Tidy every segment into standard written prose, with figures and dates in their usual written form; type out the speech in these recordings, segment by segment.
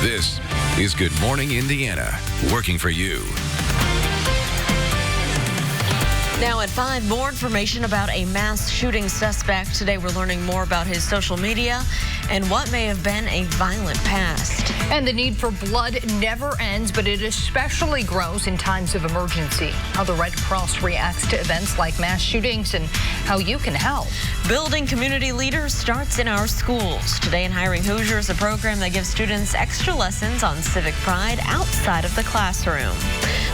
This is Good Morning Indiana, working for you. Now at 5, more information about a mass shooting suspect. Today we're learning more about his social media and what may have been a violent past. And the need for blood never ends, but it especially grows in times of emergency. How the Red Cross reacts to events like mass shootings and how you can help. Building community leaders starts in our schools. Today in Hiring Hoosiers, a program that gives students extra lessons on civic pride outside of the classroom.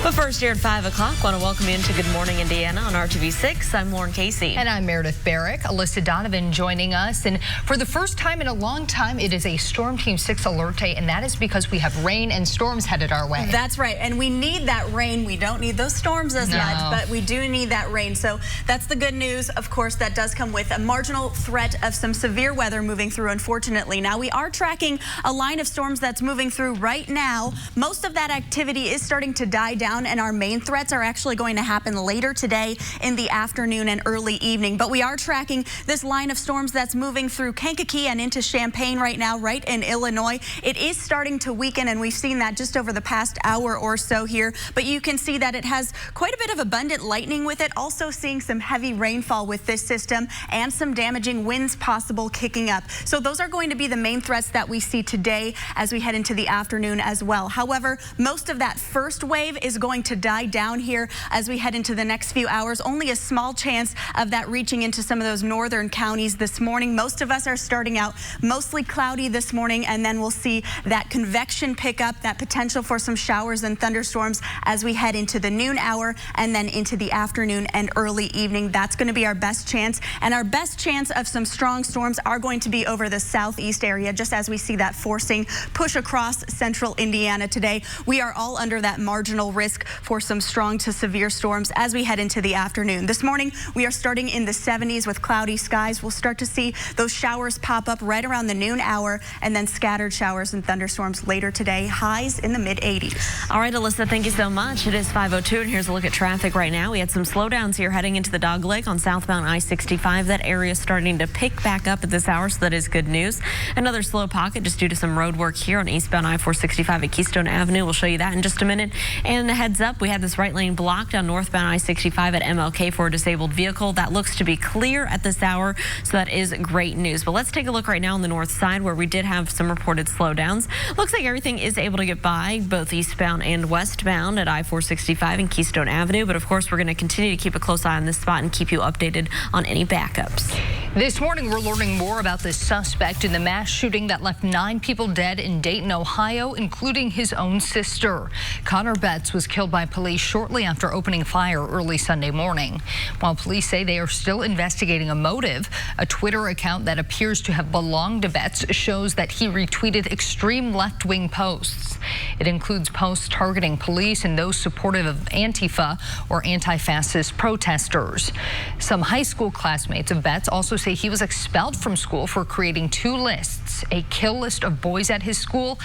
But first, here at 5 o'clock, want to welcome you into Good Morning Indiana on RTV6. I'm Lauren Casey. And I'm Meredith Barrick. Alyssa Donovan joining us. And for the first time in a long time, it is a Storm Team 6 alert day, and that is because we have rain and storms headed our way. That's right, and we need that rain. We don't need those storms as much, but we do need that rain. So that's the good news. Of course, that does come with a marginal threat of some severe weather moving through, unfortunately. Now, we are tracking a line of storms that's moving through right now. Most of that activity is starting to die down, and our main threats are actually going to happen later today in the afternoon and early evening. But we are tracking this line of storms that's moving through Kankakee and into Champaign right now, right in Illinois. It is starting to weaken, and we've seen that just over the past hour or so here. But you can see that it has quite a bit of abundant lightning with it. Also seeing some heavy rainfall with this system and some damaging winds possible kicking up. So those are going to be the main threats that we see today as we head into the afternoon as well. However, most of that first wave is going to die down here as we head into the next few hours. Only a small chance of that reaching into some of those northern counties this morning. Most of us are starting out mostly cloudy this morning, and then we'll see that convection pick up, that potential for some showers and thunderstorms as we head into the noon hour and then into the afternoon and early evening. That's going to be our best chance, and our best chance of some strong storms are going to be over the southeast area, just as we see that forcing push across central Indiana today. We are all under that marginal risk for some strong to severe storms as we head into the afternoon. This morning, we are starting in the 70s with cloudy skies. We'll start to see those showers pop up right around the noon hour, and then scattered showers and thunderstorms later today. Highs in the mid-80s. All right, Alyssa, thank you so much. It is 5:02, and here's a look at traffic right now. We had some slowdowns here heading into the Dog Leg on southbound I-65. That area is starting to pick back up at this hour, so that is good news. Another slow pocket just due to some road work here on eastbound I-465 at Keystone Avenue. We'll show you that in just a minute. And a heads up, we had this right lane blocked on northbound I-65 at MLK for a disabled vehicle. That looks to be clear at this hour, so that is great news. But let's take a look right now on the north side where we did have some reported slowdowns. Looks like everything is able to get by both eastbound and westbound at I-465 and Keystone Avenue. But of course, we're going to continue to keep a close eye on this spot and keep you updated on any backups. This morning, we're learning more about the suspect in the mass shooting that left 9 people dead in Dayton, Ohio, including his own sister. Connor Betts was killed by police shortly after opening fire early Sunday morning. While police say they are still investigating a motive, a Twitter account that appears to have belonged to Betts shows that he retweeted extreme left-wing posts. It includes posts targeting police and those supportive of Antifa or anti-fascist protesters. Some high school classmates of Betts also say he was expelled from school for creating 2 lists, a kill list of boys at his school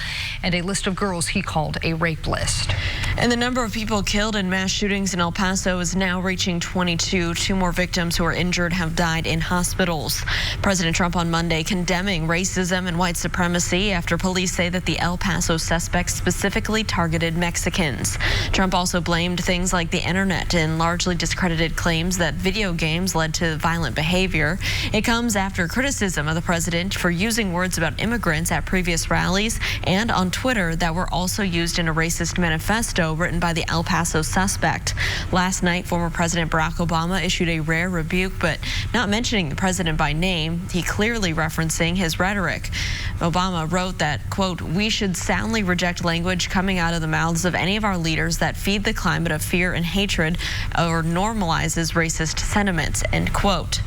and a list of girls he called a rape list. And the number of people killed in mass shootings in El Paso is now reaching 22. 2 more victims who are injured have died in hospitals. President Trump on Monday condemning racism and white supremacy after police say that the El Paso suspects specifically targeted Mexicans. Trump also blamed things like the internet and largely discredited claims that video games led to violent behavior. It comes after criticism of the president for using words about immigrants at previous rallies and on Twitter that were also used in a racist manifesto written by the El Paso suspect. Last night, former President Barack Obama issued a rare rebuke, but not mentioning the president by name. He clearly referencing his rhetoric. Obama wrote that, quote, "We should soundly reject language coming out of the mouths of any of our leaders that feed the climate of fear and hatred or normalizes racist sentiments," end quote.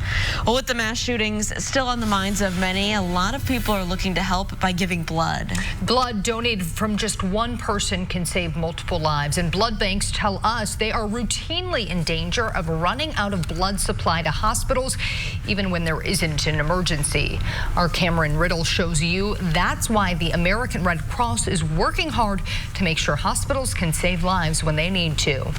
Well, with the mass shootings still on the minds of many, a lot of people are looking to help by giving blood. Blood donated from just one person can save multiple lives, and blood banks tell us they are routinely in danger of running out of blood supply to hospitals, even when there isn't an emergency. Our Cameron Riddle shows you that's why the American Red Cross is working hard to make sure hospitals can save lives when they need to.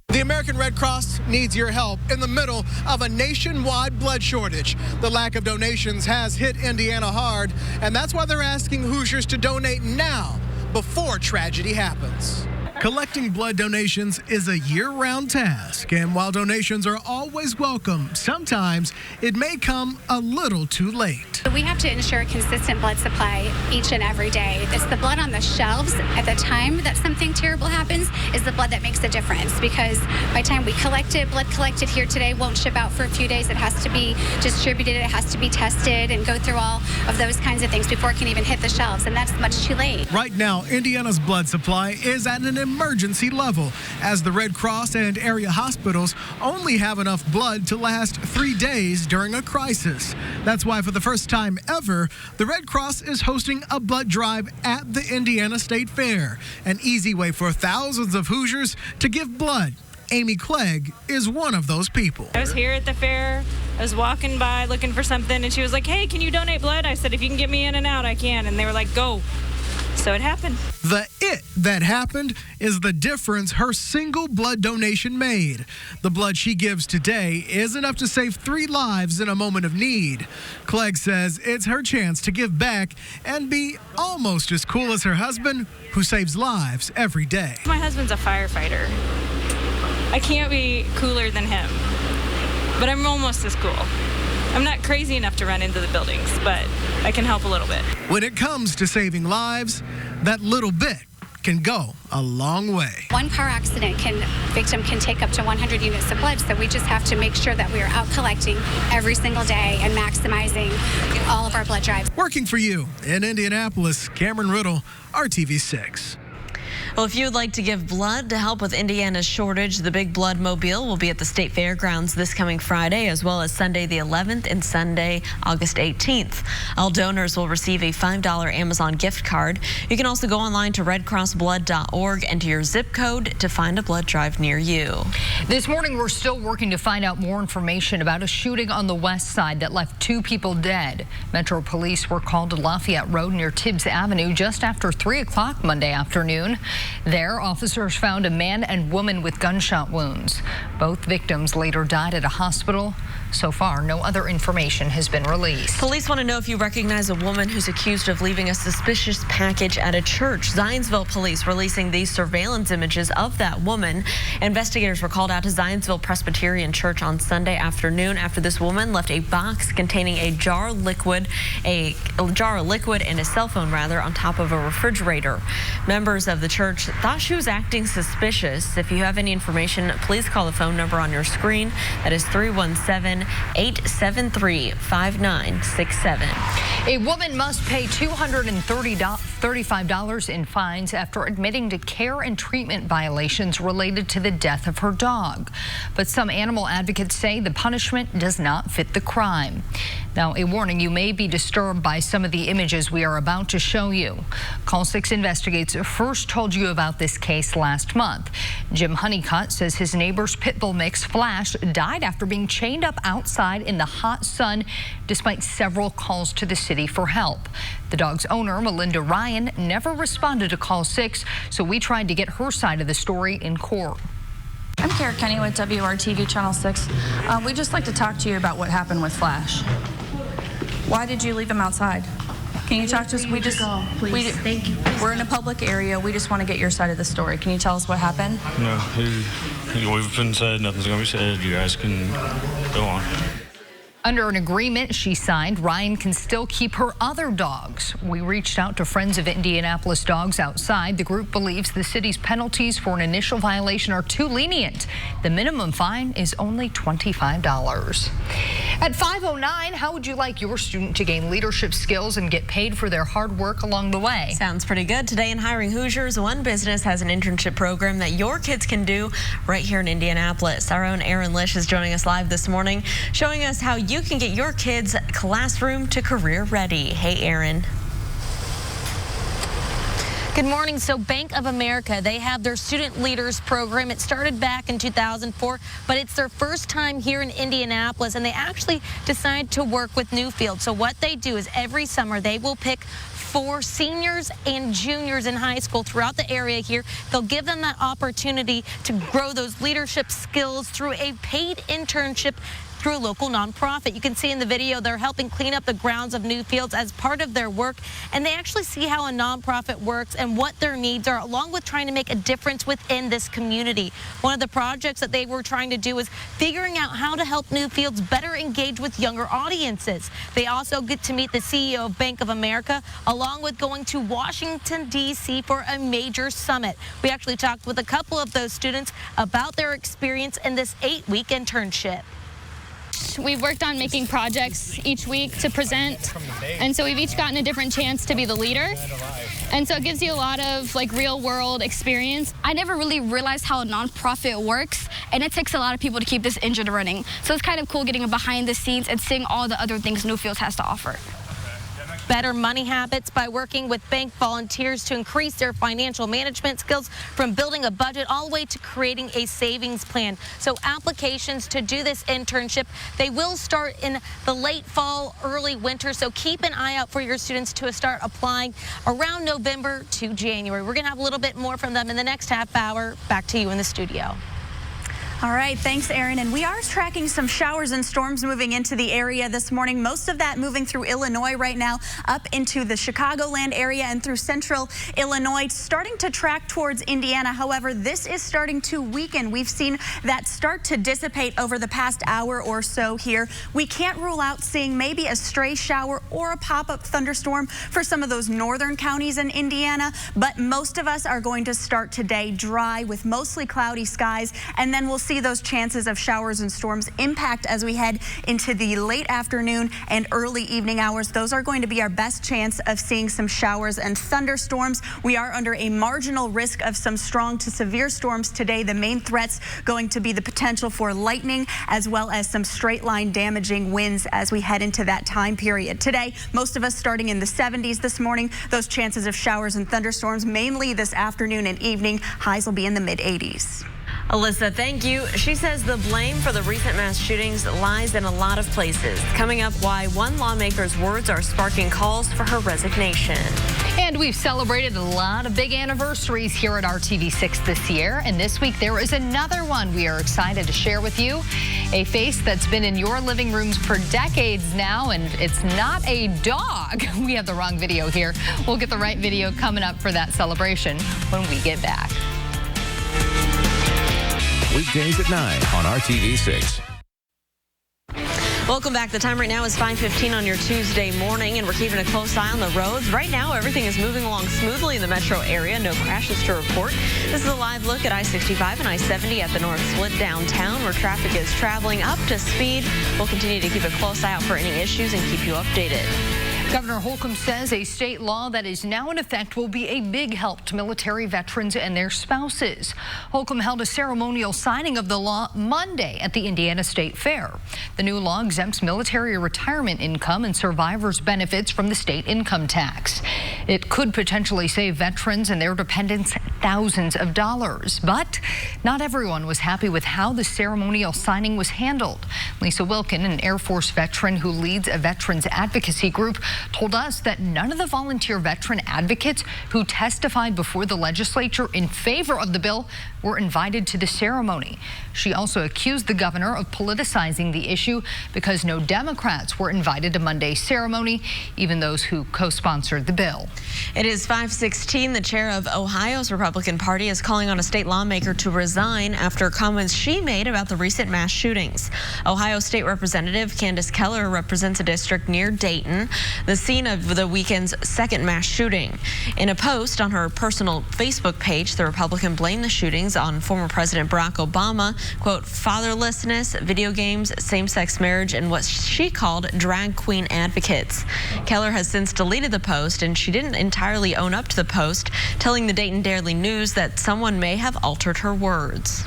The American Red Cross needs your help in the middle of a nationwide blood shortage. The lack of donations has hit Indiana hard, and that's why they're asking Hoosiers to donate now. before tragedy happens. Collecting blood donations is a year-round task, and while donations are always welcome, sometimes it may come a little too late. We have to ensure a consistent blood supply each and every day. It's the blood on the shelves at the time that something terrible happens is the blood that makes the difference, because by the time we collect it, blood collected here today won't ship out for a few days. It has to be distributed, it has to be tested and go through all of those kinds of things before it can even hit the shelves, and that's much too late. Right now, Indiana's blood supply is at an emergency level, as the Red Cross and area hospitals only have enough blood to last 3 days during a crisis. That's why for the first time ever, the Red Cross is hosting a blood drive at the Indiana State Fair, an easy way for thousands of Hoosiers to give blood. Amy Clegg is one of those people. I was here at the fair. I was walking by looking for something, and she was like, "Hey, can you donate blood?" I said, "If you can get me in and out, I can." And they were like, "Go." So it happened. The it that happened is the difference her single blood donation made. The blood she gives today is enough to save 3 lives in a moment of need. Clegg says it's her chance to give back and be almost as cool as her husband, who saves lives every day. My husband's a firefighter. I can't be cooler than him, but I'm almost as cool. I'm not crazy enough to run into the buildings, but I can help a little bit. When it comes to saving lives, that little bit can go a long way. One car accident victim can take up to 100 units of blood, so we just have to make sure that we are out collecting every single day and maximizing all of our blood drives. Working for you in Indianapolis, Cameron Riddle, RTV6. Well, if you would like to give blood to help with Indiana's shortage, the Big Blood Mobile will be at the State Fairgrounds this coming Friday, as well as Sunday the 11th and Sunday, August 18th. All donors will receive a $5 Amazon gift card. You can also go online to redcrossblood.org, enter your zip code to find a blood drive near you. This morning, we're still working to find out more information about a shooting on the west side that left 2 people dead. Metro Police were called to Lafayette Road near Tibbs Avenue just after 3 o'clock Monday afternoon. There, officers found a man and woman with gunshot wounds. Both victims later died at a hospital. So far, no other information has been released. Police want to know if you recognize a woman who's accused of leaving a suspicious package at a church. Zionsville police releasing these surveillance images of that woman. Investigators were called out to Zionsville Presbyterian Church on Sunday afternoon after this woman left a box containing a jar of liquid and a cell phone on top of a refrigerator. Members of the church thought she was acting suspicious. If you have any information, please call the phone number on your screen. That is 317-873-5967. A woman must pay $235 in fines after admitting to care and treatment violations related to the death of her dog. But some animal advocates say the punishment does not fit the crime. Now, a warning, you may be disturbed by some of the images we are about to show you. Call 6 Investigates first told you about this case last month. Jim Honeycutt says his neighbor's pit bull mix, Flash, died after being chained up outside in the hot sun despite several calls to the city for help. The dog's owner, Melinda Ryan, never responded to call 6, so we tried to get her side of the story in court. I'm Kara Kenny with WRTV Channel 6. We'd just like to talk to you about what happened with Flash. Why did you leave him outside? Can you talk to us? Thank you. We're in a public area. We just want to get your side of the story. Can you tell us what happened? No, we've been said. Nothing's going to be said. You guys can go on. Under an agreement she signed, Ryan can still keep her other dogs. We reached out to Friends of Indianapolis Dogs outside. The group believes the city's penalties for an initial violation are too lenient. The minimum fine is only $25. At 5:09, how would you like your student to gain leadership skills and get paid for their hard work along the way? Sounds pretty good. Today in Hiring Hoosiers, one business has an internship program that your kids can do right here in Indianapolis. Our own Aaron Lish is joining us live this morning, showing us how you can get your kids classroom to career ready. Hey, Aaron. Good morning. So Bank of America, they have their Student Leaders Program. It started back in 2004, but it's their first time here in Indianapolis, and they actually decided to work with Newfield. So what they do is every summer they will pick 4 seniors and juniors in high school throughout the area here. They'll give them that opportunity to grow those leadership skills through a paid internship through a local nonprofit. You can see in the video they're helping clean up the grounds of Newfields as part of their work, and they actually see how a nonprofit works and what their needs are, along with trying to make a difference within this community. One of the projects that they were trying to do is figuring out how to help Newfields better engage with younger audiences. They also get to meet the CEO of Bank of America, along with going to Washington, D.C. for a major summit. We actually talked with a couple of those students about their experience in this 8-week internship. We've worked on making projects each week to present, and so we've each gotten a different chance to be the leader, and so it gives you a lot of real world experience. I never really realized how a nonprofit works, and it takes a lot of people to keep this engine running, so it's kind of cool getting behind the scenes and seeing all the other things Newfields has to offer. Better money habits by working with bank volunteers to increase their financial management skills, from building a budget all the way to creating a savings plan. So applications to do this internship, they will start in the late fall, early winter. So keep an eye out for your students to start applying around November to January. We're going to have a little bit more from them in the next half hour. Back to you in the studio. All right, thanks, Erin. And we are tracking some showers and storms moving into the area this morning. Most of that moving through Illinois right now, up into the Chicagoland area and through central Illinois, starting to track towards Indiana. However, this is starting to weaken. We've seen that start to dissipate over the past hour or so here. We can't rule out seeing maybe a stray shower or a pop-up thunderstorm for some of those northern counties in Indiana, but most of us are going to start today dry with mostly cloudy skies, and then we'll see those chances of showers and storms impact as we head into the late afternoon and early evening hours. Those are going to be our best chance of seeing some showers and thunderstorms. We are under a marginal risk of some strong to severe storms today. The main threats going to be the potential for lightning, as well as some straight line damaging winds as we head into that time period. Today, most of us starting in the 70s this morning. Those chances of showers and thunderstorms mainly this afternoon and evening. Highs will be in the mid-80s. Alyssa, thank you. She says the blame for the recent mass shootings lies in a lot of places. Coming up, why one lawmaker's words are sparking calls for her resignation. And we've celebrated a lot of big anniversaries here at RTV6 this year. And this week there is another one we are excited to share with you. A face that's been in your living rooms for decades now, and it's not a dog. We have the wrong video here. We'll get the right video coming up for that celebration when we get back. Weekdays at 9 on RTV6. Welcome back. The time right now is 5:15 on your Tuesday morning, and we're keeping a close eye on the roads. Right now, everything is moving along smoothly in the metro area. No crashes to report. This is a live look at I-65 and I-70 at the North Split downtown, where traffic is traveling up to speed. We'll continue to keep a close eye out for any issues and keep you updated. Governor Holcomb says a state law that is now in effect will be a big help to military veterans and their spouses. Holcomb held a ceremonial signing of the law Monday at the Indiana State Fair. The new law exempts military retirement income and survivors' benefits from the state income tax. It could potentially save veterans and their dependents thousands of dollars. But not everyone was happy with how the ceremonial signing was handled. Lisa Wilkin, an Air Force veteran who leads a veterans advocacy group, told us that none of the volunteer veteran advocates who testified before the legislature in favor of the bill were invited to the ceremony. She also accused the governor of politicizing the issue because no Democrats were invited to Monday's ceremony, even those who co-sponsored the bill. It is 5:16. The chair of Ohio's Republican Party is calling on a state lawmaker to resign after comments she made about the recent mass shootings. Ohio State Representative Candace Keller represents a district near Dayton, the scene of the weekend's second mass shooting. In a post on her personal Facebook page, the Republican blamed the shootings on former President Barack Obama, quote, fatherlessness, video games, same-sex marriage, and what she called drag queen advocates. Keller has since deleted the post, and she didn't entirely own up to the post, telling the Dayton Daily News that someone may have altered her words.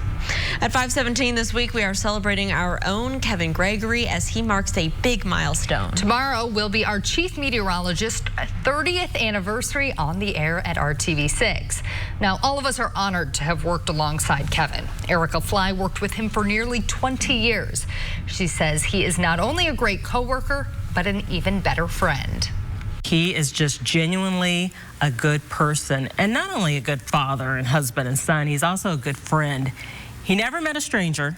At 5:17 this week, we are celebrating our own Kevin Gregory as he marks a big milestone. Tomorrow will be our chief meteorologist's 30th anniversary on the air at RTV6. Now, all of us are honored to have worked alongside Kevin. Erica Fly worked with him for nearly 20 years. She says he is not only a great coworker, but an even better friend. He is just genuinely a good person, and not only a good father and husband and son, he's also a good friend. He never met a stranger.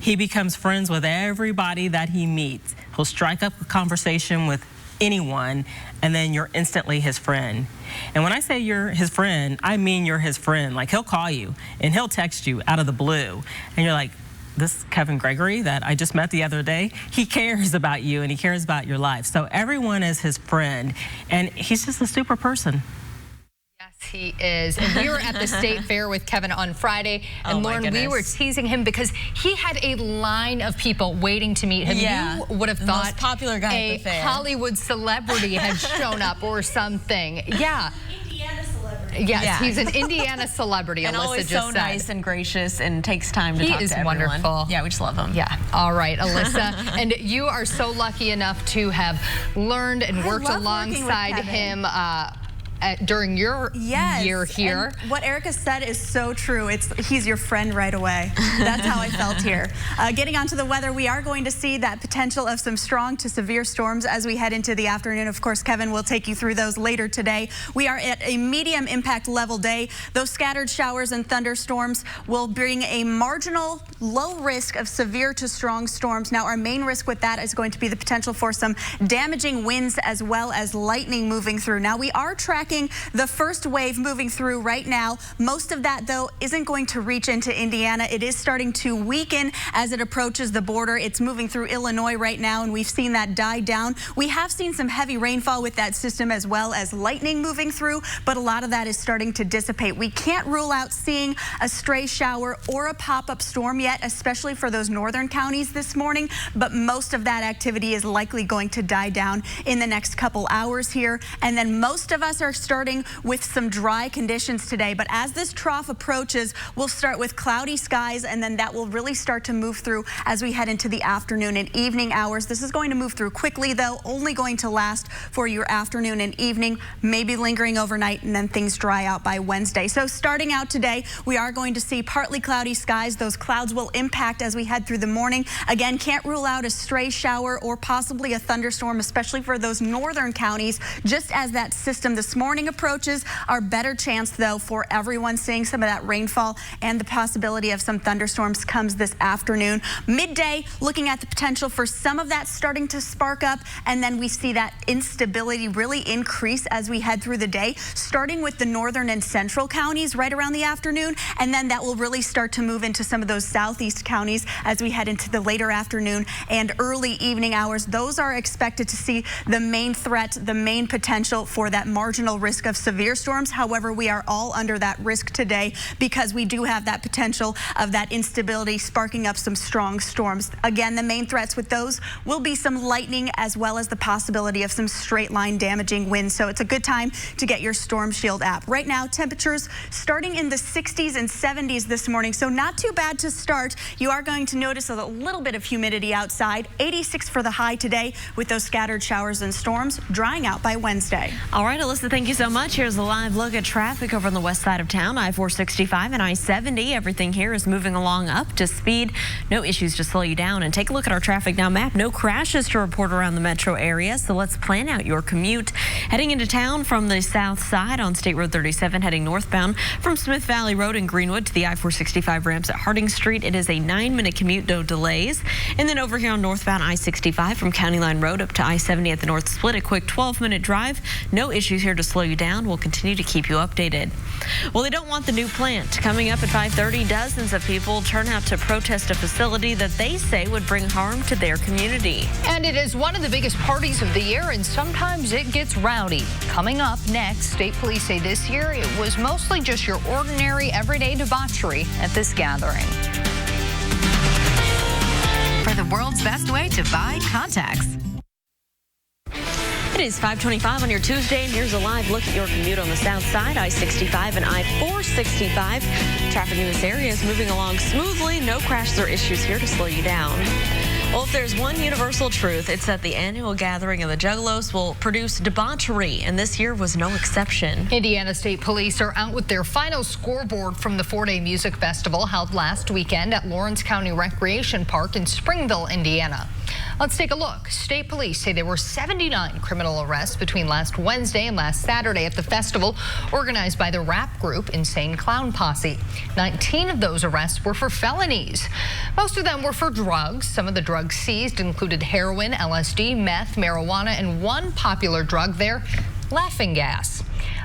He becomes friends with everybody that he meets. He'll strike up a conversation with anyone, and then you're instantly his friend. And when I say you're his friend, I mean you're his friend. Like, he'll call you and he'll text you out of the blue, and you're like, this Kevin Gregory that I just met the other day, he cares about you and he cares about your life. So everyone is his friend, and he's just a super person. He is. And we were at the State Fair with Kevin on Friday, and Lauren, we were teasing him because he had a line of people waiting to meet him. Yeah. You would have thought most popular guy a at the fair. Hollywood celebrity had shown up or something. Yeah. Indiana celebrity. Yes, Yeah. he's an Indiana celebrity. And Alyssa always just so said. nice and gracious and takes time to talk to everyone. He is wonderful. Yeah, we just love him. Yeah. All right, Alyssa. And you are so lucky enough to have learned and worked alongside him during your year here. And what Erica said is so true. He's your friend right away. That's how I felt here. Getting onto the weather, we are going to see that potential of some strong to severe storms as we head into the afternoon. Of course, Kevin will take you through those later today. We are at a medium impact level day. Those scattered showers and thunderstorms will bring a marginal low risk of severe to strong storms. Now, our main risk with that is going to be the potential for some damaging winds as well as lightning moving through. Now, we are tracking the first wave moving through right now. Most of that, though, isn't going to reach into Indiana. It is starting to weaken as it approaches the border. It's moving through Illinois right now, and we've seen that die down. We have seen some heavy rainfall with that system as well as lightning moving through, but a lot of that is starting to dissipate. We can't rule out seeing a stray shower or a pop-up storm yet, especially for those northern counties this morning, but most of that activity is likely going to die down in the next couple hours here. And then most of us are starting with some dry conditions today, but as this trough approaches, we'll start with cloudy skies, and then that will really start to move through as we head into the afternoon and evening hours. This is going to move through quickly, though, only going to last for your afternoon and evening, maybe lingering overnight, and then things dry out by Wednesday. So starting out today, we are going to see partly cloudy skies. Those clouds will impact as we head through the morning. Again, can't rule out a stray shower or possibly a thunderstorm, especially for those northern counties, just as that system this morning approaches. Our better chance, though, for everyone seeing some of that rainfall and the possibility of some thunderstorms comes this afternoon. Midday, looking at the potential for some of that starting to spark up, and then we see that instability really increase as we head through the day, starting with the northern and central counties right around the afternoon, and then that will really start to move into some of those southeast counties as we head into the later afternoon and early evening hours. Those are expected to see the main threat, the main potential for that marginal risk of severe storms. However, we are all under that risk today because we do have that potential of that instability sparking up some strong storms. Again, the main threats with those will be some lightning as well as the possibility of some straight line damaging winds. So it's a good time to get your Storm Shield app. Right now, temperatures starting in the 60s and 70s this morning, so not too bad to start. You are going to notice a little bit of humidity outside. 86 for the high today with those scattered showers and storms drying out by Wednesday. All right, Alyssa, thank you so much. Here's a live look at traffic over on the west side of town, I-465 and I-70. Everything here is moving along up to speed. No issues to slow you down. And take a look at our traffic now map. No crashes to report around the metro area, so let's plan out your commute. Heading into town from the south side on State Road 37, heading northbound from Smith Valley Road in Greenwood to the I-465 ramps at Harding Street. It is a 9-minute commute, no delays. And then over here on northbound I-65 from County Line Road up to I-70 at the North Split, a quick 12-minute drive. No issues here to slow you down. We'll continue to keep you updated. Well, they don't want the new plant. Coming up at 5:30, dozens of people turn out to protest a facility that they say would bring harm to their community. And it is one of the biggest parties of the year, and sometimes it gets rowdy. Coming up next, state police say this year it was mostly just your ordinary, everyday debauchery at this gathering. For the world's best way to buy contacts. It is 5:25 on your Tuesday, and here's a live look at your commute on the south side, I-65 and I-465. Traffic in this area is moving along smoothly. No crashes or issues here to slow you down. Well, if there's one universal truth, it's that the annual gathering of the Juggalos will produce debauchery, and this year was no exception. Indiana State Police are out with their final scoreboard from the 4-day music festival held last weekend at Lawrence County Recreation Park in Springville, Indiana. Let's take a look. State police say there were 79 criminal arrests between last Wednesday and last Saturday at the festival organized by the rap group Insane Clown Posse. 19 of those arrests were for felonies. Most of them were for drugs. Some of the drugs seized included heroin, LSD, meth, marijuana, and one popular drug there, laughing gas.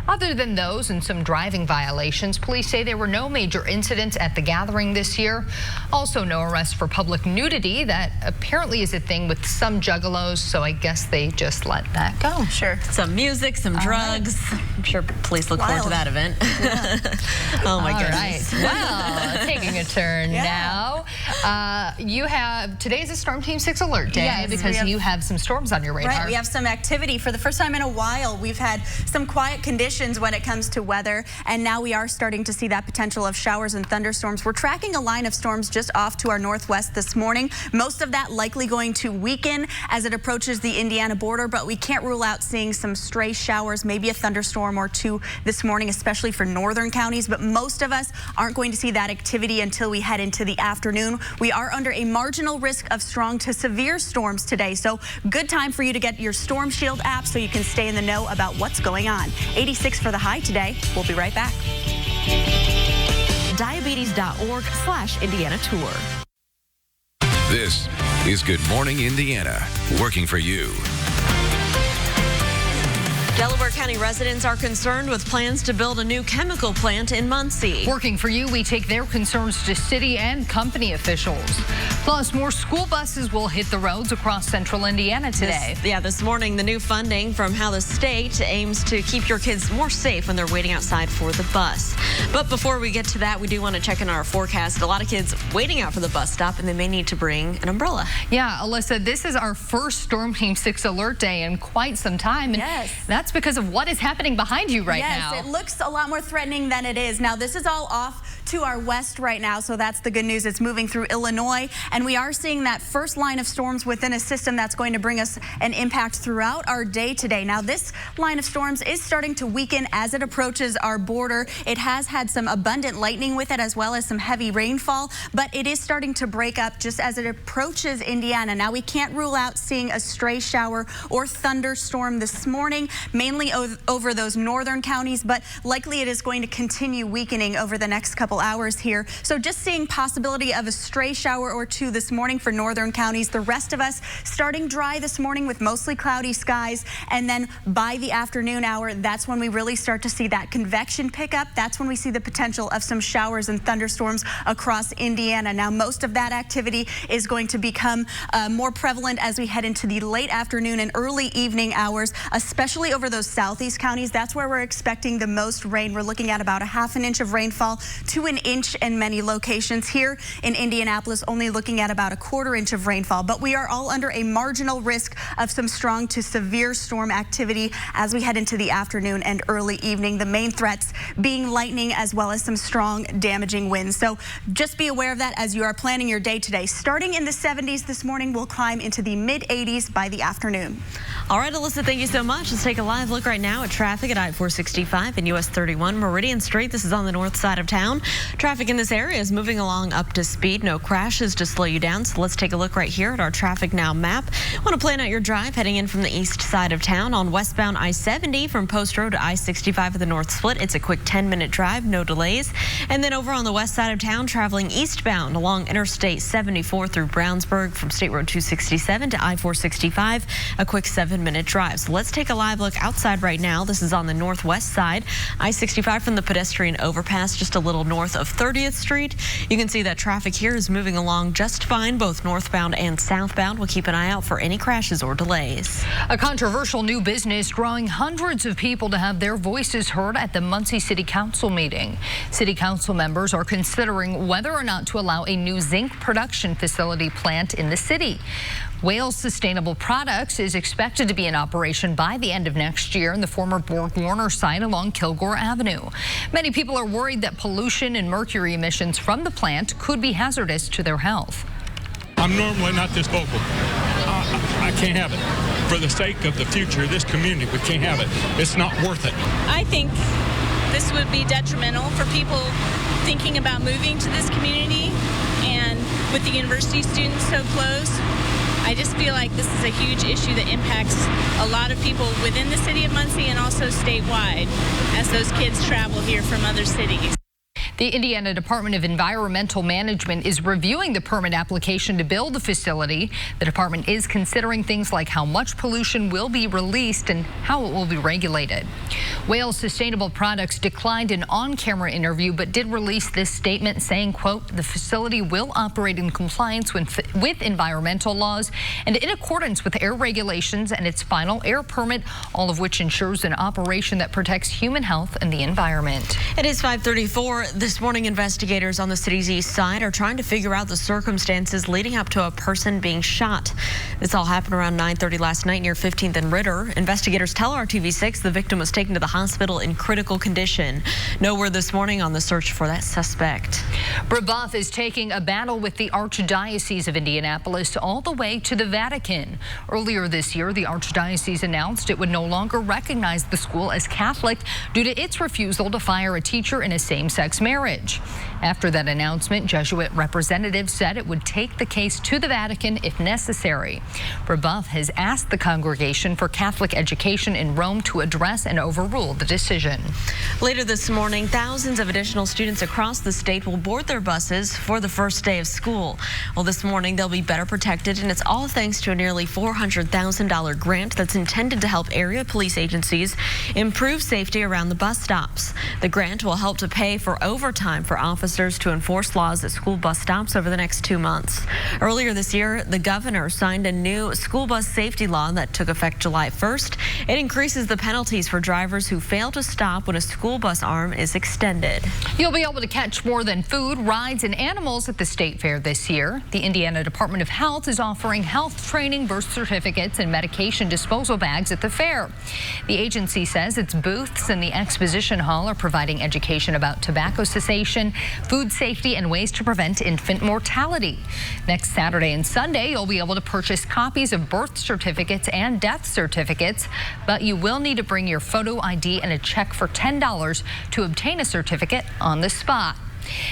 Other than those and some driving violations, police say there were no major incidents at the gathering this year. Also, no arrests for public nudity. That apparently is a thing with some juggalos, so I guess they just let that go. Sure. Some music, some drugs. Right. I'm sure police look forward to that event. Yeah. Oh, my goodness. All right. Well, taking a turn now. Today's a Storm Team 6 alert day because you have some storms on your radar. Right. We have some activity. For the first time in a while, we've had some quiet conditions when it comes to weather, and now we are starting to see that potential of showers and thunderstorms. We're tracking a line of storms just off to our northwest this morning. Most of that likely going to weaken as it approaches the Indiana border, but we can't rule out seeing some stray showers, maybe a thunderstorm or two this morning, especially for northern counties, but most of us aren't going to see that activity until we head into the afternoon. We are under a marginal risk of strong to severe storms today, so good time for you to get your Storm Shield app so you can stay in the know about what's going on. 86 for the high today. We'll be right back. Diabetes.org/Indiana Tour. This is Good Morning Indiana, working for you. Delaware County residents are concerned with plans to build a new chemical plant in Muncie. Working for you, we take their concerns to city and company officials. Plus, more school buses will hit the roads across central Indiana today. This morning, the new funding from how the state aims to keep your kids more safe when they're waiting outside for the bus. But before we get to that, we do want to check in our forecast. A lot of kids waiting out for the bus stop, and they may need to bring an umbrella. Yeah, Alyssa, this is our first Storm Team 6 alert day in quite some time. And that's because of what is happening behind you right now. Yes, it looks a lot more threatening than it is. Now, this is all off to our west right now, so that's the good news. It's moving through Illinois, and we are seeing that first line of storms within a system that's going to bring us an impact throughout our day today. Now, this line of storms is starting to weaken as it approaches our border. It has had some abundant lightning with it as well as some heavy rainfall, but it is starting to break up just as it approaches Indiana. Now, we can't rule out seeing a stray shower or thunderstorm this morning, mainly over those northern counties, but likely it is going to continue weakening over the next couple hours here. So just seeing possibility of a stray shower or two this morning for northern counties. The rest of us starting dry this morning with mostly cloudy skies, and then by the afternoon hour, that's when we really start to see that convection pick up. That's when we see the potential of some showers and thunderstorms across Indiana. Now, most of that activity is going to become more prevalent as we head into the late afternoon and early evening hours, especially over those southeast counties. That's where we're expecting the most rain. We're looking at about a ½ inch of rainfall to an inch in many locations. Here in Indianapolis, only looking at about a ¼ inch of rainfall, but we are all under a marginal risk of some strong to severe storm activity as we head into the afternoon and early evening. The main threats being lightning as well as some strong damaging winds. So just be aware of that as you are planning your day today. Starting in the 70s this morning, we'll climb into the mid-80s by the afternoon. All right, Alyssa, thank you so much. Let's take a live look right now at traffic at I-465 and US 31 Meridian Street. This is on the north side of town. Traffic in this area is moving along up to speed. No crashes to slow you down. So let's take a look right here at our traffic now map. Want to plan out your drive heading in from the east side of town on westbound I-70 from Post Road to I-65 at the north split. It's a quick 10-minute drive, no delays. And then over on the west side of town, traveling eastbound along Interstate 74 through Brownsburg from State Road 267 to I-465, a quick 7-minute drive. So let's take a live look outside right now. This is on the northwest side. I-65 from the pedestrian overpass just a little north of 30th Street. You can see that traffic here is moving along just fine, both northbound and southbound. We'll keep an eye out for any crashes or delays. A controversial new business drawing hundreds of people to have their voices heard at the Muncie City Council meeting. City Council members are considering whether or not to allow a new zinc production facility plant in the city. Wales Sustainable Products is expected to be in operation by the end of next year in the former Borg-Warner site along Kilgore Avenue. Many people are worried that pollution and mercury emissions from the plant could be hazardous to their health. I'm normally not this vocal. I can't have it. For the sake of the future of this community, we can't have it. It's not worth it. I think this would be detrimental for people thinking about moving to this community, and with the university students so close, I just feel like this is a huge issue that impacts a lot of people within the city of Muncie and also statewide as those kids travel here from other cities. The Indiana Department of Environmental Management is reviewing the permit application to build the facility. The department is considering things like how much pollution will be released and how it will be regulated. Wales Sustainable Products declined an on-camera interview but did release this statement saying, quote, the facility will operate in compliance with environmental laws and in accordance with air regulations and its final air permit, all of which ensures an operation that protects human health and the environment. It is 5:34. This morning, investigators on the city's east side are trying to figure out the circumstances leading up to a person being shot. This all happened around 9:30 last night near 15th and Ritter. Investigators tell RTV6 the victim was taken to the hospital in critical condition. No word this morning on the search for that suspect. Brebeuf is taking a battle with the Archdiocese of Indianapolis all the way to the Vatican. Earlier this year, the Archdiocese announced it would no longer recognize the school as Catholic due to its refusal to fire a teacher in a same-sex marriage. After that announcement, Jesuit representatives said it would take the case to the Vatican if necessary. Brebeuf has asked the Congregation for Catholic Education in Rome to address and overrule the decision. Later this morning, thousands of additional students across the state will board their buses for the first day of school. Well, this morning they'll be better protected, and it's all thanks to a nearly $400,000 grant that's intended to help area police agencies improve safety around the bus stops. The grant will help to pay for overtime for officers to enforce laws at school bus stops over the next 2 months. Earlier this year, the governor signed a new school bus safety law that took effect July 1st. It increases the penalties for drivers who fail to stop when a school bus arm is extended. You'll be able to catch more than food, rides, and animals at the State Fair this year. The Indiana Department of Health is offering health training, birth certificates, and medication disposal bags at the fair. The agency says its booths in the exposition hall are providing education about tobacco cessation, food safety, and ways to prevent infant mortality. Next Saturday and Sunday, you'll be able to purchase copies of birth certificates and death certificates, but you will need to bring your photo ID and a check for $10 to obtain a certificate on the spot.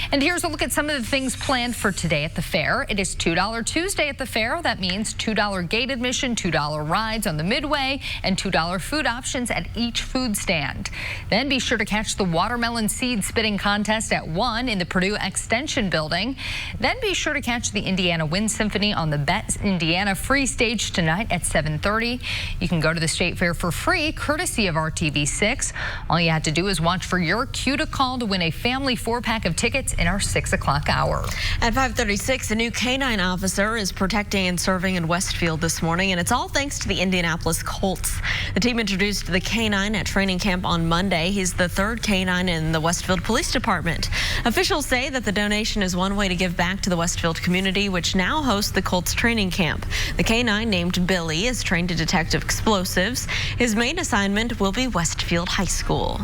And here's a look at some of the things planned for today at the fair. It is $2 Tuesday at the fair. That means $2 gate admission, $2 rides on the midway, and $2 food options at each food stand. Then be sure to catch the watermelon seed spitting contest at 1 in the Purdue Extension Building. Then be sure to catch the Indiana Wind Symphony on the Bet Indiana Free Stage tonight at 7:30. You can go to the State Fair for free, courtesy of RTV6. All you have to do is watch for your cue to call to win a family 4-pack of tickets in our 6 o'clock hour. At 5:36, a new canine officer is protecting and serving in Westfield this morning, and it's all thanks to the Indianapolis Colts. The team introduced the canine at training camp on Monday. He's the 3rd canine in the Westfield Police Department. Officials say that the donation is one way to give back to the Westfield community, which now hosts the Colts training camp. The canine, named Billy, is trained to detect explosives. His main assignment will be Westfield High School.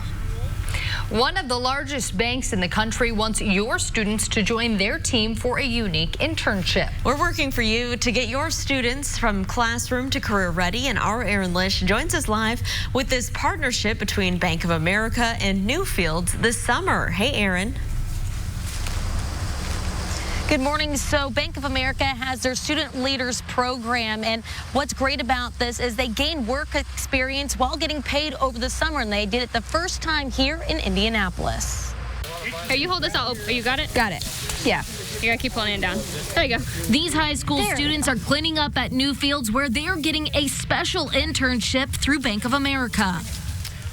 One of the largest banks in the country wants your students to join their team for a unique internship. We're working for you to get your students from classroom to career ready, and our Aaron Lish joins us live with this partnership between Bank of America and Newfields this summer. Hey, Aaron. Good morning. So Bank of America has their Student Leaders Program, and what's great about this is they gain work experience while getting paid over the summer, and they did it the first time here in Indianapolis. Here, you hold this out. Oh, you got it? Got it. Yeah. You gotta keep pulling it down. There you go. These high school students are cleaning up at Newfields, where they are getting a special internship through Bank of America.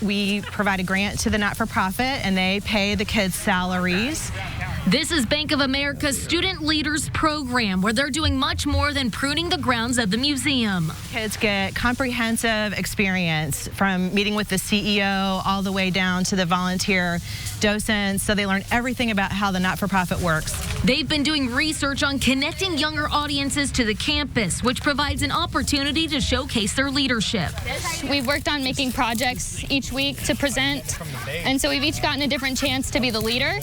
We provide a grant to the not-for-profit, and they pay the kids' salaries. This is Bank of America's Student Leaders Program, where they're doing much more than pruning the grounds of the museum. Kids get comprehensive experience from meeting with the CEO all the way down to the volunteer docents, so they learn everything about how the not-for-profit works. They've been doing research on connecting younger audiences to the campus, which provides an opportunity to showcase their leadership. We've worked on making projects each week to present, and so we've each gotten a different chance to be the leader.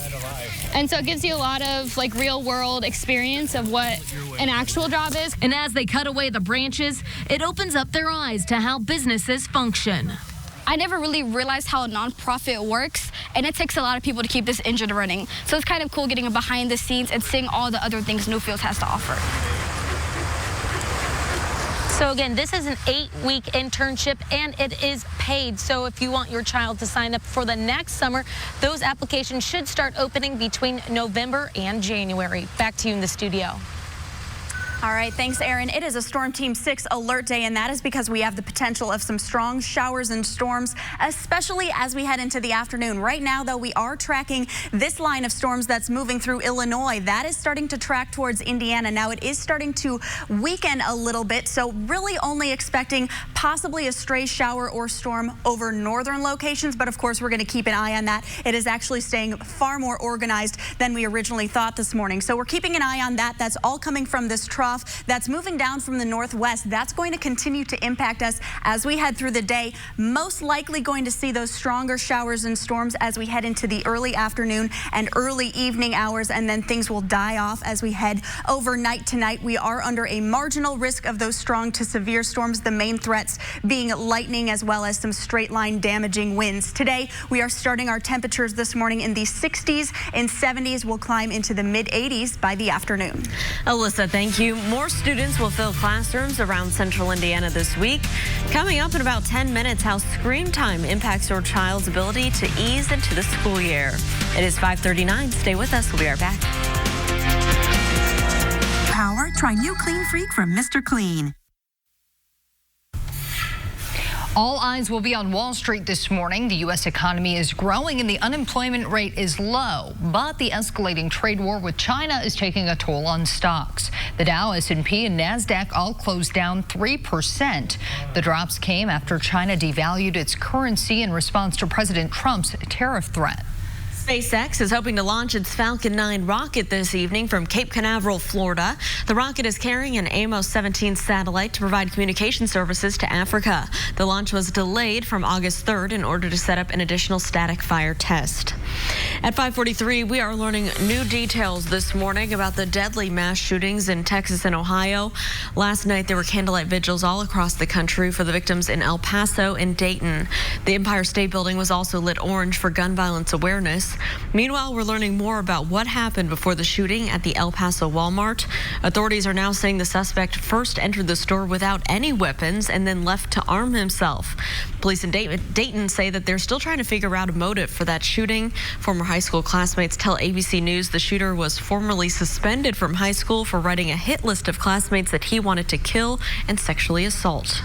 And so it gives you a lot of real world experience of what an actual job is. And as they cut away the branches, it opens up their eyes to how businesses function. I never really realized how a nonprofit works, and it takes a lot of people to keep this engine running. So it's kind of cool getting behind the scenes and seeing all the other things Newfields has to offer. So again, this is an 8-week internship and it is paid. So if you want your child to sign up for the next summer, those applications should start opening between November and January. Back to you in the studio. All right, thanks, Erin. It is a Storm Team 6 alert day, and that is because we have the potential of some strong showers and storms, especially as we head into the afternoon. Right now, though, we are tracking this line of storms that's moving through Illinois. That is starting to track towards Indiana. Now, it is starting to weaken a little bit, so really only expecting possibly a stray shower or storm over northern locations, but of course, we're going to keep an eye on that. It is actually staying far more organized than we originally thought this morning, so we're keeping an eye on that. That's all coming from this trough that's moving down from the northwest. That's going to continue to impact us as we head through the day. Most likely going to see those stronger showers and storms as we head into the early afternoon and early evening hours, and then things will die off as we head overnight tonight. We are under a marginal risk of those strong to severe storms, the main threats being lightning as well as some straight line damaging winds. Today, we are starting our temperatures this morning in the 60s and 70s. We'll climb into the mid 80s by the afternoon. Alyssa, thank you. More students will fill classrooms around central Indiana this week. Coming up in about 10 minutes, how screen time impacts your child's ability to ease into the school year. It is 5:39. Stay with us. We'll be right back. Power, try new Clean Freak from Mr. Clean. All eyes will be on Wall Street this morning. The U.S. economy is growing and the unemployment rate is low, but the escalating trade war with China is taking a toll on stocks. The Dow, S&P, and NASDAQ all closed down 3%. The drops came after China devalued its currency in response to President Trump's tariff threat. SpaceX is hoping to launch its Falcon 9 rocket this evening from Cape Canaveral, Florida. The rocket is carrying an Amos 17 satellite to provide communication services to Africa. The launch was delayed from August 3rd in order to set up an additional static fire test. At 5:43, we are learning new details this morning about the deadly mass shootings in Texas and Ohio. Last night, there were candlelight vigils all across the country for the victims in El Paso and Dayton. The Empire State Building was also lit orange for gun violence awareness. Meanwhile, we're learning more about what happened before the shooting at the El Paso Walmart. Authorities are now saying the suspect first entered the store without any weapons and then left to arm himself. Police in Dayton say that they're still trying to figure out a motive for that shooting. Former high school classmates tell ABC News the shooter was formerly suspended from high school for writing a hit list of classmates that he wanted to kill and sexually assault.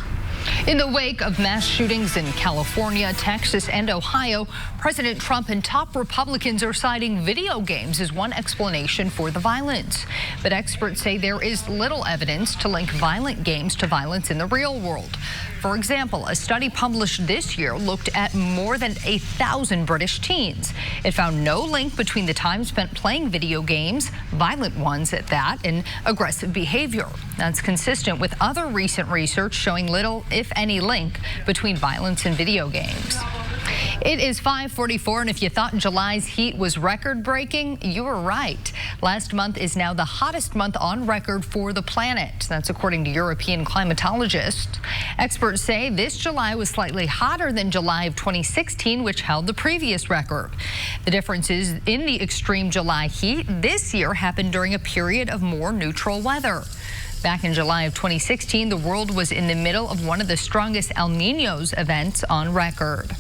In the wake of mass shootings in California, Texas, and Ohio, President Trump and top Republicans are citing video games as one explanation for the violence. But experts say there is little evidence to link violent games to violence in the real world. For example, a study published this year looked at more than 1,000 British teens. It found no link between the time spent playing video games, violent ones at that, and aggressive behavior. That's consistent with other recent research showing little, if any, link between violence and video games. It is 5:44, and if you thought July's heat was record-breaking, you were right. Last month is now the hottest month on record for the planet. That's according to European climatologists. Experts say this July was slightly hotter than July of 2016, which held the previous record. The differences in the extreme July heat this year happened during a period of more neutral weather. Back in July of 2016, the world was in the middle of one of the strongest El Niños events on record.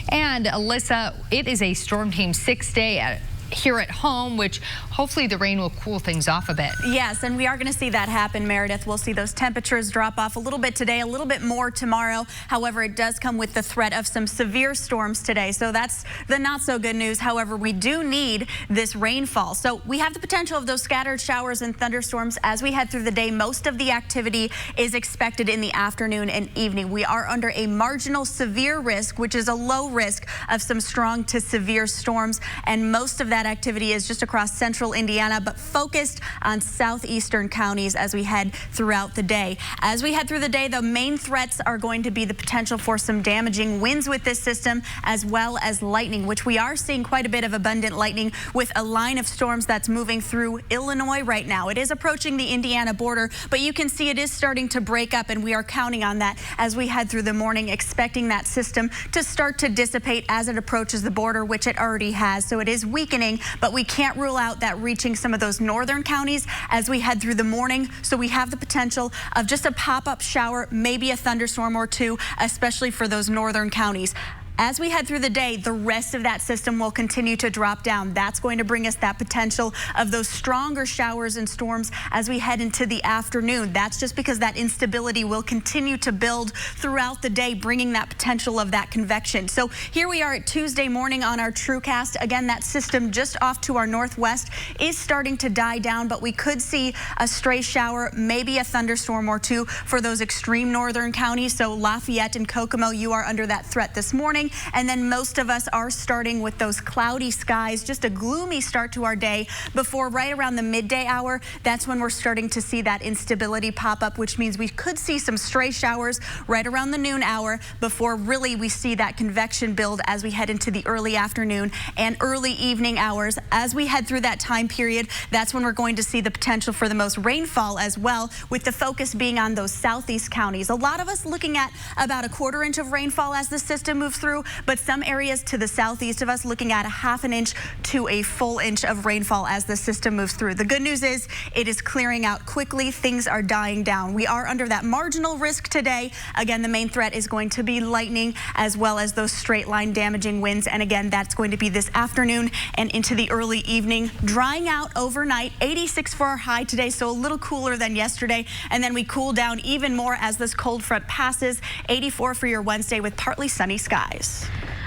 And Alyssa, it is a Storm Team 6 day here at home, which hopefully the rain will cool things off a bit. Yes, and we are going to see that happen, Meredith. We'll see those temperatures drop off a little bit today, a little bit more tomorrow. However, it does come with the threat of some severe storms today, so that's the not so good news. However, we do need this rainfall. So we have the potential of those scattered showers and thunderstorms as we head through the day. Most of the activity is expected in the afternoon and evening. We are under a marginal severe risk, which is a low risk of some strong to severe storms, and most of that activity is just across central Indiana, but focused on southeastern counties as we head throughout the day. As we head through the day, the main threats are going to be the potential for some damaging winds with this system, as well as lightning, which we are seeing quite a bit of abundant lightning with a line of storms that's moving through Illinois right now. It is approaching the Indiana border, but you can see it is starting to break up, and we are counting on that as we head through the morning, expecting that system to start to dissipate as it approaches the border, which it already has. So it is weakening evening, but we can't rule out that reaching some of those northern counties as we head through the morning. So we have the potential of just a pop-up shower, maybe a thunderstorm or two, especially for those northern counties. As we head through the day, the rest of that system will continue to drop down. That's going to bring us that potential of those stronger showers and storms as we head into the afternoon. That's just because that instability will continue to build throughout the day, bringing that potential of that convection. So here we are at Tuesday morning on our TrueCast. Again, that system just off to our northwest is starting to die down, but we could see a stray shower, maybe a thunderstorm or two for those extreme northern counties. So Lafayette and Kokomo, you are under that threat this morning. And then most of us are starting with those cloudy skies, just a gloomy start to our day before right around the midday hour. That's when we're starting to see that instability pop up, which means we could see some stray showers right around the noon hour before really we see that convection build as we head into the early afternoon and early evening hours. As we head through that time period, that's when we're going to see the potential for the most rainfall as well, with the focus being on those southeast counties. A lot of us looking at about a quarter inch of rainfall as the system moves through, but some areas to the southeast of us looking at a half an inch to a full inch of rainfall as the system moves through. The good news is it is clearing out quickly. Things are dying down. We are under that marginal risk today. Again, the main threat is going to be lightning as well as those straight line damaging winds. And again, that's going to be this afternoon and into the early evening. Drying out overnight, 86 for our high today, so a little cooler than yesterday. And then we cool down even more as this cold front passes. 84 for your Wednesday with partly sunny skies.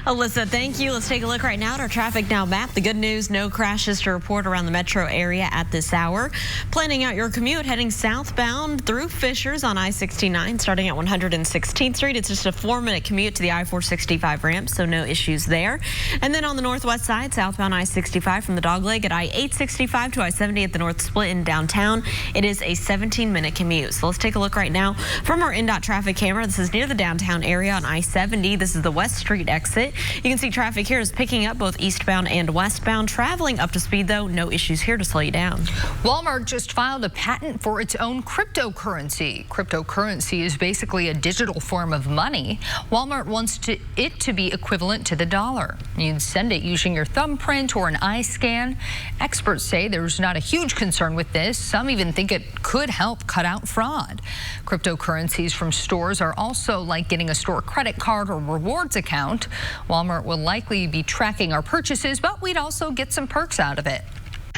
Alyssa, thank you. Let's take a look right now at our traffic now map. The good news, no crashes to report around the metro area at this hour. Planning out your commute, heading southbound through Fishers on I-69, starting at 116th Street. It's just a 4-minute commute to the I-465 ramp, so no issues there. And then on the northwest side, southbound I-65 from the Dogleg at I-865 to I-70 at the North Split in downtown. It is a 17-minute commute. So let's take a look right now from our INDOT traffic camera. This is near the downtown area on I-70. This is the West Street exit. You can see traffic here is picking up both eastbound and westbound. Traveling up to speed, though, no issues here to slow you down. Walmart just filed a patent for its own cryptocurrency. Cryptocurrency is basically a digital form of money. Walmart wants it to be equivalent to the dollar. You'd send it using your thumbprint or an eye scan. Experts say there's not a huge concern with this. Some even think it could help cut out fraud. Cryptocurrencies from stores are also like getting a store credit card or rewards account. Walmart will likely be tracking our purchases, but we'd also get some perks out of it.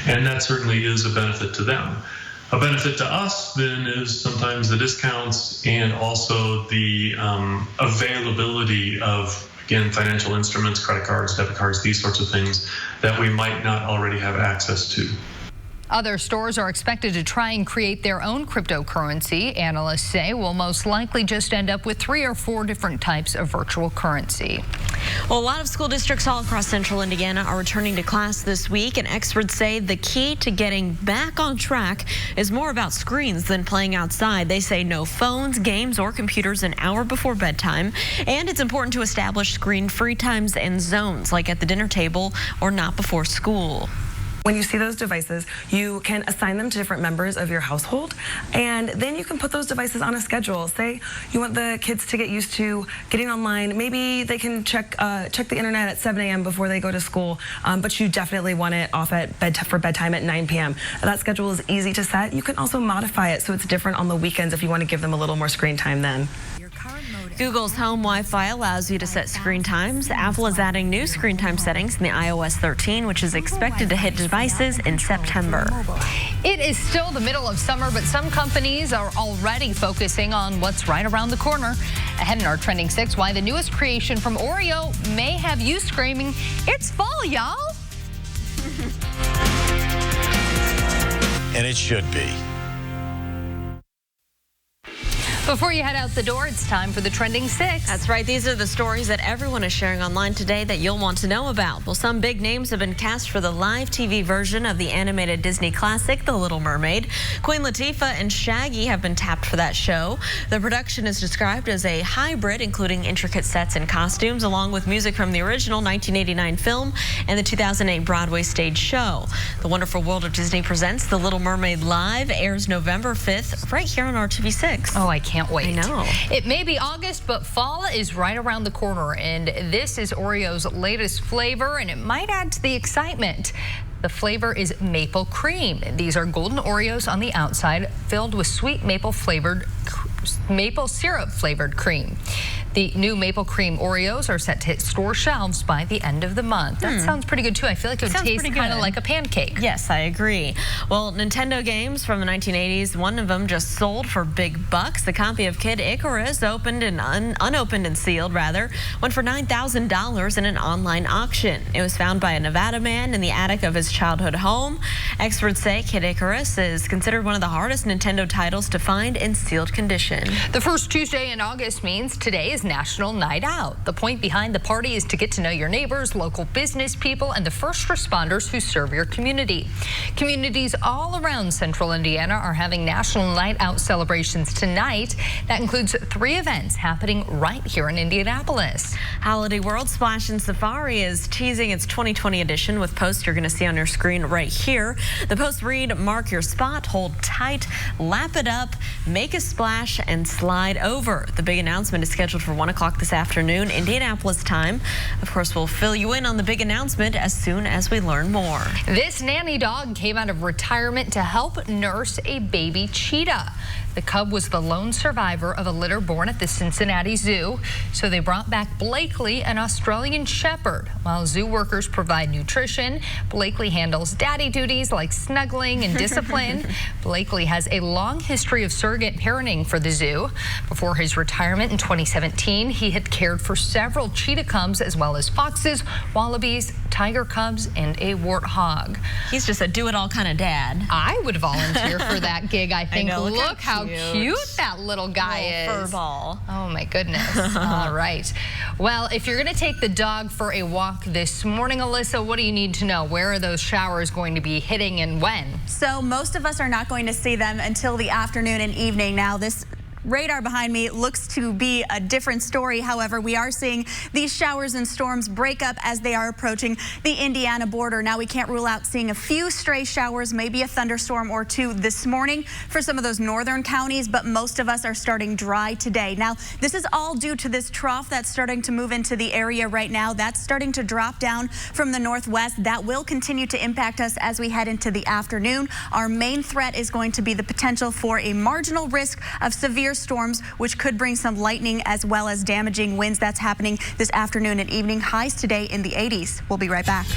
And that certainly is a benefit to them. A benefit to us then is sometimes the discounts and also the availability of, again, financial instruments, credit cards, debit cards, these sorts of things that we might not already have access to. Other stores are expected to try and create their own cryptocurrency. Analysts say we'll most likely just end up with 3 or 4 different types of virtual currency. Well, a lot of school districts all across central Indiana are returning to class this week, and experts say the key to getting back on track is more about screens than playing outside. They say no phones, games, or computers an hour before bedtime, and it's important to establish screen-free times and zones, like at the dinner table or not before school. When you see those devices, you can assign them to different members of your household, and then you can put those devices on a schedule. Say you want the kids to get used to getting online. Maybe they can check the internet at 7 a.m. before they go to school, but you definitely want it off at for bedtime at 9 p.m. That schedule is easy to set. You can also modify it so it's different on the weekends if you want to give them a little more screen time then. Google's Home Wi-Fi allows you to set screen times. Apple is adding new screen time settings in the iOS 13, which is expected to hit devices in September. It is still the middle of summer, but some companies are already focusing on what's right around the corner. Ahead in our Trending 6, why the newest creation from Oreo may have you screaming, "It's fall, y'all!" And it should be. Before you head out the door, it's time for the Trending 6. That's right. These are the stories that everyone is sharing online today that you'll want to know about. Well, some big names have been cast for the live TV version of the animated Disney classic, The Little Mermaid. Queen Latifah and Shaggy have been tapped for that show. The production is described as a hybrid, including intricate sets and costumes, along with music from the original 1989 film and the 2008 Broadway stage show. The Wonderful World of Disney presents The Little Mermaid Live, airs November 5th, right here on RTV6. Oh, I can't can't wait. I know. It may be August, but fall is right around the corner, and this is Oreo's latest flavor, and it might add to the excitement. The flavor is maple cream. These are golden Oreos on the outside, filled with sweet maple syrup flavored cream. The new maple cream Oreos are set to hit store shelves by the end of the month. That sounds pretty good, too. I feel like it would taste kind of like a pancake. Yes, I agree. Well, Nintendo games from the 1980s, one of them just sold for big bucks. A copy of Kid Icarus, unopened and sealed, went for $9,000 in an online auction. It was found by a Nevada man in the attic of his childhood home. Experts say Kid Icarus is considered one of the hardest Nintendo titles to find in sealed condition. The first Tuesday in August means today is National Night Out. The point behind the party is to get to know your neighbors, local business people, and the first responders who serve your community. Communities all around central Indiana are having National Night Out celebrations tonight. That includes 3 events happening right here in Indianapolis. Holiday World Splash and Safari is teasing its 2020 edition with posts you're going to see on your screen right here. The posts read, mark your spot, hold tight, lap it up, make a splash, and slide over. The big announcement is scheduled for 1 o'clock this afternoon, Indianapolis time. Of course, we'll fill you in on the big announcement as soon as we learn more. This nanny dog came out of retirement to help nurse a baby cheetah. The cub was the lone survivor of a litter born at the Cincinnati Zoo, so they brought back Blakely, an Australian shepherd. While zoo workers provide nutrition, Blakely handles daddy duties like snuggling and discipline. Blakely has a long history of surrogate parenting for the zoo. Before his retirement in 2017, he had cared for several cheetah cubs as well as foxes, wallabies, tiger cubs, and a warthog. He's just a do-it-all kind of dad. I would volunteer for that gig, I think. I know, look how cute that little guy is. Fur ball. Oh my goodness. All right. Well, if you're going to take the dog for a walk this morning, Alyssa, what do you need to know? Where are those showers going to be hitting and when? So most of us are not going to see them until the afternoon and evening. Now, this radar behind me looks to be a different story. However, we are seeing these showers and storms break up as they are approaching the Indiana border. Now, we can't rule out seeing a few stray showers, maybe a thunderstorm or 2 this morning for some of those northern counties, but most of us are starting dry today. Now, this is all due to this trough that's starting to move into the area right now. That's starting to drop down from the northwest. That will continue to impact us as we head into the afternoon. Our main threat is going to be the potential for a marginal risk of severe storms, which could bring some lightning as well as damaging winds. That's happening this afternoon and evening. Highs today in the 80s. We'll be right back.